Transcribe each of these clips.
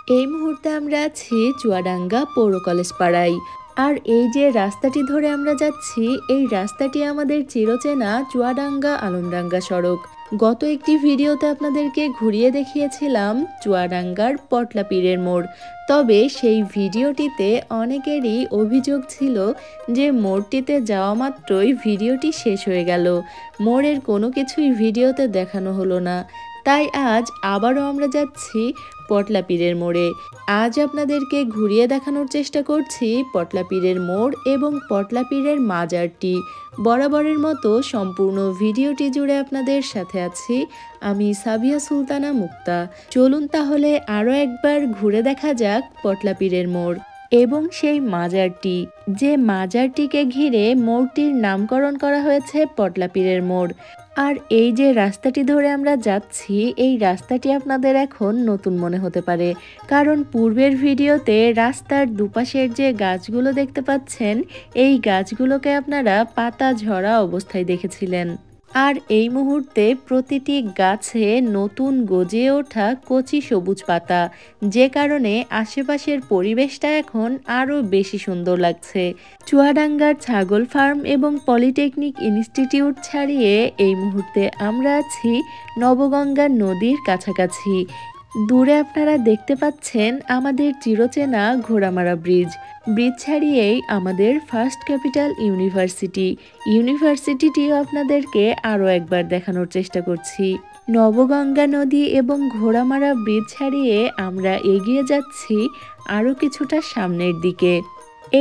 এই মুহূর্তে আমরা আছি চুয়াডাঙ্গা পৌর কলেজ পাড়ায়। আর এই যে রাস্তাটি ধরে আমরা যাচ্ছি, এই রাস্তাটি আমাদের চিরচেনা চুয়াডাঙ্গা আলমডাঙ্গা সড়ক। গত একটি ভিডিওতে আপনাদেরকে ঘুরিয়ে দেখিয়েছিলাম চুয়াডাঙ্গার পটলা পীরের মোড়। তবে সেই ভিডিওটিতে অনেকেরই অভিযোগ ছিল যে মোড়টিতে যাওয়া মাত্রই ভিডিওটি শেষ হয়ে গেল, মোড়ের কোনো কিছুই ভিডিওতে দেখানো হলো না। তাই আজ আবারও আমরা যাচ্ছি পটলা পীরের মোড়ে। আজ আপনাদেরকে ঘুরিয়ে দেখানোর চেষ্টা করছি পটলা পীরের মোড় এবং পটলা পীরের মাজারটি। বরাবরের মতো সম্পূর্ণ ভিডিওটি জুড়ে আপনাদের সাথে আছি আমি সাবিয়া সুলতানা মুক্তা। চলুন তাহলে আরও একবার ঘুরে দেখা যাক পটলা পীরের মোড় এবং সেই মাজারটি, যে মাজারটিকে ঘিরে মোড়টির নামকরণ করা হয়েছে পটলা পীরের মোড়। আর এই যে রাস্তাটি ধরে আমরা যাচ্ছি, এই রাস্তাটি আপনাদের এখন নতুন মনে হতে পারে, কারণ পূর্বের ভিডিওতে রাস্তার দুপাশের যে গাছগুলো দেখতে পাচ্ছেন, এই গাছগুলোকে আপনারা পাতা ঝরা অবস্থায় দেখেছিলেন। আর এই মুহূর্তে প্রতিটি গাছে নতুন গজিয়ে ওঠা কচি সবুজ পাতা, যে কারণে আশেপাশের পরিবেশটা এখন আরও বেশি সুন্দর লাগছে। চুয়াডাঙ্গার ছাগল ফার্ম এবং পলিটেকনিক ইনস্টিটিউট ছাড়িয়ে এই মুহূর্তে আমরা আছি নবগঙ্গা নদীর কাছাকাছি। দূরে আপনারা দেখতে পাচ্ছেন আমাদের চিরচেনা ঘোড়ামারা ব্রিজ ছাড়িয়েই আমাদের ফার্স্ট ক্যাপিটাল ইউনিভার্সিটিটিও আপনাদেরকে আরও একবার দেখানোর চেষ্টা করছি। নবগঙ্গা নদী এবং ঘোড়ামারা ব্রিজ ছাড়িয়ে আমরা এগিয়ে যাচ্ছি আরও কিছুটা সামনের দিকে।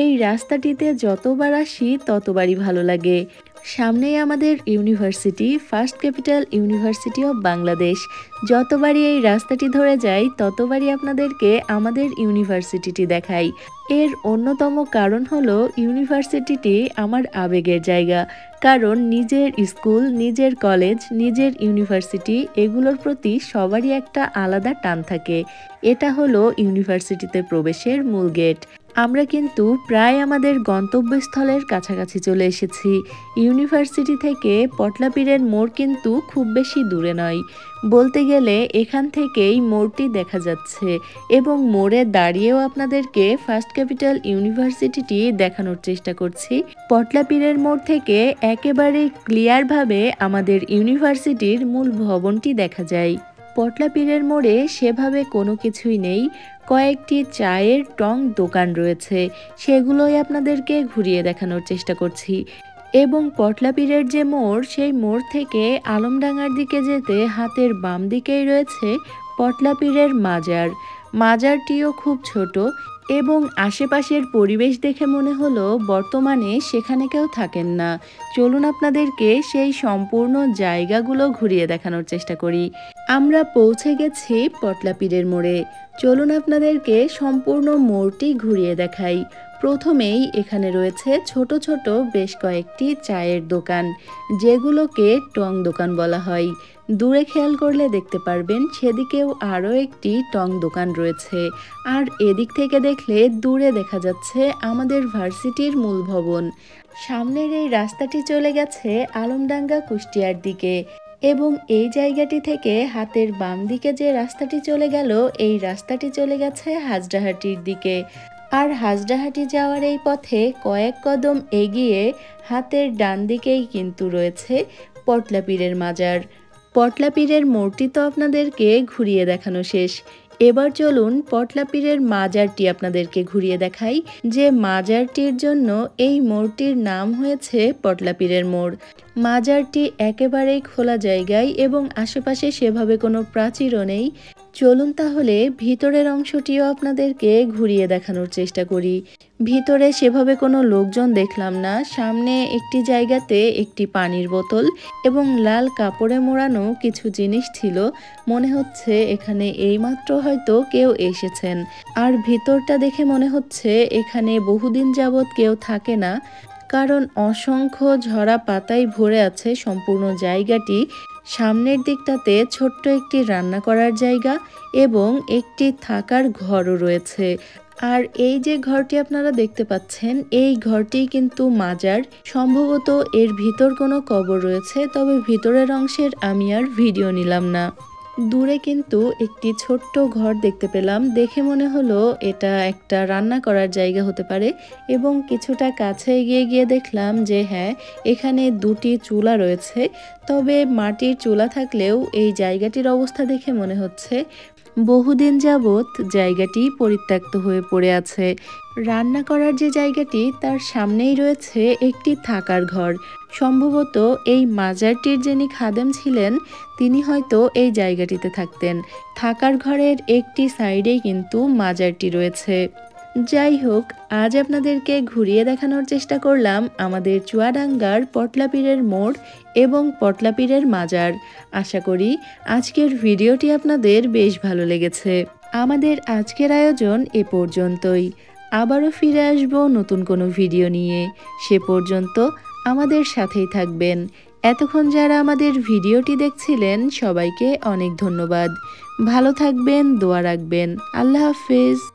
এই রাস্তাটিতে যতবার আসি ততবারই ভালো লাগে। সামনেই আমাদের university, first capital university of Bangladesh. যতবারই এই রাস্তাটি ধরে যাই ততবারই আপনাদেরকে আমাদের ইউনিভার্সিটিটি দেখাই। এর অন্যতম কারণ হলো ইউনিভার্সিটিটি আমার আবেগের জায়গা, কারণ নিজের স্কুল, নিজের কলেজ, নিজের ইউনিভার্সিটি এগুলোর প্রতি সবারই একটা আলাদা টান থাকে। এটা হলো ইউনিভার্সিটিতে প্রবেশের মূল গেট। আমরা কিন্তু প্রায় আমাদের গন্তব্যস্থলের কাছাকাছি চলে এসেছি। ইউনিভার্সিটি থেকে পটলা পীরের মোড় কিন্তু খুব বেশি দূরে নয়, বলতে গেলে এখান থেকেই মোড়টি দেখা যাচ্ছে এবং মোড়ে দাঁড়িয়েও আপনাদেরকে ফার্স্ট ক্যাপিটাল ইউনিভার্সিটিটি দেখানোর চেষ্টা করছি। পটলা পীরের মোড় থেকে একেবারে ক্লিয়ারভাবে আমাদের ইউনিভার্সিটির মূল ভবনটি দেখা যায়। পটলা পীরের মোড়ে সেভাবে কোনো কিছুই নেই, কয়েকটি চায়ের টং দোকান রয়েছে, সেগুলোই আপনাদেরকে ঘুরিয়ে দেখানোর চেষ্টা করছি। এবং পটলা পীরের যে মোড়, সেই মোড় থেকে আলমডাঙ্গার দিকে যেতে হাতের বাম দিকেই রয়েছে পটলা পীরের মাজারটিও খুব ছোট এবং আশেপাশের পরিবেশ দেখে মনে হলো বর্তমানে সেখানে কেউ থাকেন না। চলুন আপনাদেরকে সেই সম্পূর্ণ জায়গাগুলো ঘুরিয়ে দেখানোর চেষ্টা করি। আমরা পৌঁছে গেছি পটলা পীরের মোড়ে। চলুন আপনাদেরকে সম্পূর্ণ মোড়টি ঘুরিয়ে দেখাই। প্রথমেই এখানে রয়েছে ছোট ছোট বেশ কয়েকটি চায়ের দোকান, যেগুলোকে টং দোকান বলা হয়। দূরে খেয়াল করলে দেখতে পারবেন সেদিকেও আরও একটি টং দোকান রয়েছে। আর এদিক থেকে দেখলে দূরে দেখা যাচ্ছে আমাদের ভার্সিটির মূল ভবন। সামনের এই রাস্তাটি চলে গেছে আলমডাঙ্গা কুষ্টিয়ার দিকে এবং এই জায়গাটি থেকে হাতের বাম দিকে যে রাস্তাটি চলে গেল, এই রাস্তাটি চলে গেছে হাজরাহাটির দিকে। আর হাজরাহাটি যাওয়ার এই পথে কয়েক কদম এগিয়ে হাতের ডান দিকেই কিন্তু রয়েছে পটলা পীরের মাজার। পটলা পীরের মোড়টি তো আপনাদেরকে ঘুরিয়ে দেখানো শেষ, এবার চলুন পটলা পীরের মাজারটি আপনাদেরকে ঘুরিয়ে দেখাই, যে মাজারটির জন্য এই মোড়টির নাম হয়েছে পটলা পীরের মোড়। মাজারটি একেবারেই খোলা জায়গায় এবং আশেপাশে সেভাবে কোনো প্রাচীরও নেই। চলুন তাহলে ভিতরের অংশটিও আপনাদেরকে ঘুরিয়ে দেখানোর চেষ্টা করি। ভিতরে সেভাবে কোনো লোকজন দেখলাম না। সামনে একটি জায়গাতে একটি পানির বোতল এবং লাল কাপড়ে মোড়ানো কিছু জিনিস ছিল, মনে হচ্ছে এখানে এইমাত্র হয়তো কেউ এসেছেন। আর ভিতরটা দেখে মনে হচ্ছে এখানে বহুদিন যাবৎ কেউ থাকে না, কারণ অসংখ্য ঝরা পাতায় ভরে আছে সম্পূর্ণ জায়গাটি। সামনের দিকটাতে ছোট্ট একটি রান্না করার জায়গা এবং একটি থাকার ঘরও রয়েছে। আর এই যে ঘরটি আপনারা দেখতে পাচ্ছেন, এই ঘরটি কিন্তু মাজার। সম্ভবত এর ভিতর কোনো কবর রয়েছে, তবে ভিতরের অংশের আমি আর ভিডিও নিলাম না। দূরে কিন্তু একটি ছোট্ট ঘর দেখতে পেলাম, দেখে মনে হলো এটা একটা রান্না করার জায়গা হতে পারে এবং কিছুটা কাছে এগিয়ে গিয়ে দেখলাম যে হ্যাঁ, এখানে দুটি চুলা রয়েছে। তবে মাটির চুলা থাকলেও এই জায়গাটির অবস্থা দেখে মনে হচ্ছে বহুদিন যাবৎ জায়গাটি পরিত্যক্ত হয়ে পড়ে আছে। রান্না করার যে জায়গাটি তার সামনেই রয়েছে একটি থাকার ঘর। সম্ভবত এই মাজারটির যিনি খাদেম ছিলেন তিনি হয়তো এই জায়গাটিতে থাকতেন। থাকার ঘরের একটি সাইডেই কিন্তু মাজারটি রয়েছে। যাই হোক, আজ আপনাদেরকে ঘুরিয়ে দেখানোর চেষ্টা করলাম আমাদের চুয়াডাঙ্গার পটলা পীরের মোড় এবং পটলা পীরের মাজার। আশা করি আজকের ভিডিওটি আপনাদের বেশ ভালো লেগেছে। আমাদের আজকের আয়োজন এ পর্যন্তই। আবারও ফিরে আসব নতুন কোনো ভিডিও নিয়ে। সে পর্যন্ত আমাদের সাথেই থাকবেন। এতক্ষণ যারা আমাদের ভিডিওটি দেখছিলেন সবাইকে অনেক ধন্যবাদ। ভালো থাকবেন, দোয়া রাখবেন। আল্লাহ হাফেজ।